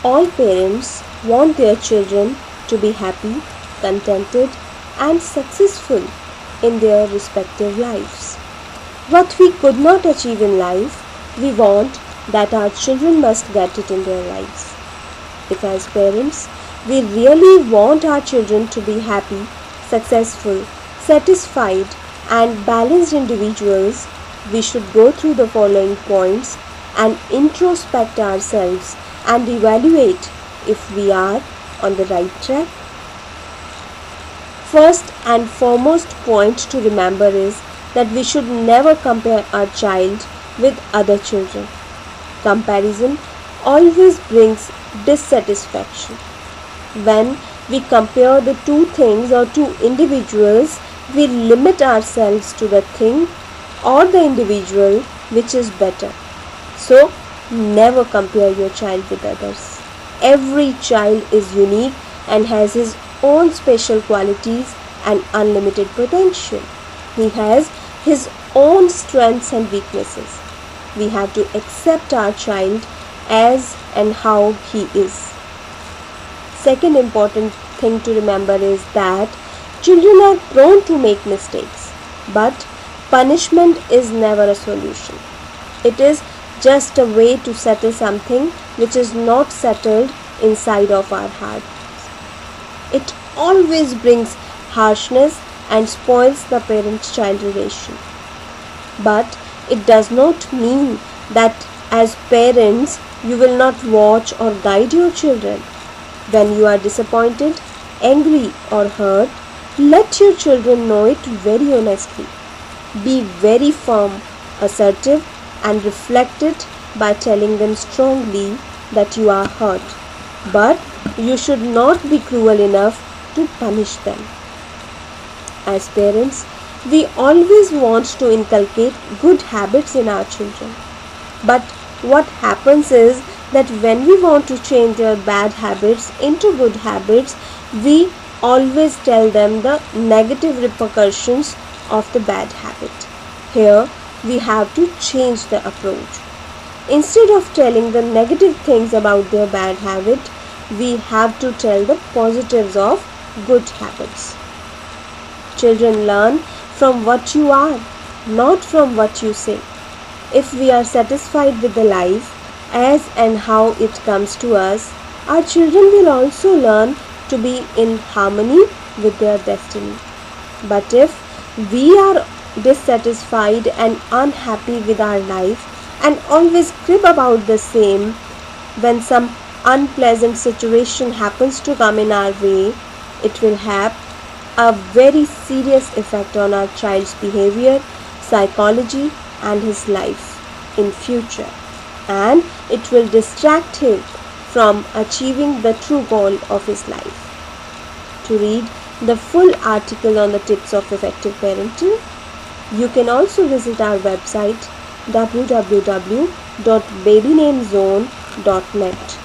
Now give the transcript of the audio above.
All parents want their children to be happy, contented, and successful in their respective lives. What we could not achieve in life, we want that our children must get it in their lives. If as parents, we really want our children to be happy, successful, satisfied, and balanced individuals, we should go through the following points and introspect ourselves and evaluate if we are on the right track. First and foremost point to remember is that we should never compare our child with other children. Comparison always brings dissatisfaction. When we compare the two things or two individuals, we limit ourselves to the thing or the individual which is better. So, never compare your child with others. Every child is unique and has his own special qualities and unlimited potential. He has his own strengths and weaknesses. We have to accept our child as and how he is. Second important thing to remember is that children are prone to make mistakes, but punishment is never a solution. It is just a way to settle something which is not settled inside of our hearts. It always brings harshness and spoils the parent-child relation. But it does not mean that as parents you will not watch or guide your children. When you are disappointed, angry or hurt, let your children know it very honestly. Be very firm, assertive, and reflect it by telling them strongly that you are hurt. But you should not be cruel enough to punish them. As parents, we always want to inculcate good habits in our children. But what happens is that when we want to change their bad habits into good habits, we always tell them the negative repercussions of the bad habit. Here, we have to change the approach. Instead of telling the negative things about their bad habit, we have to tell the positives of good habits. Children learn from what you are, not from what you say. If we are satisfied with the life as and how it comes to us, our children will also learn to be in harmony with their destiny. But if we are dissatisfied and unhappy with our life and always crib about the same, when some unpleasant situation happens to come in our way, it will have a very serious effect on our child's behavior, psychology, and his life in future, and it will distract him from achieving the true goal of his life. To read the full article on the tips of effective parenting, you can also visit our website www.babynamezone.net.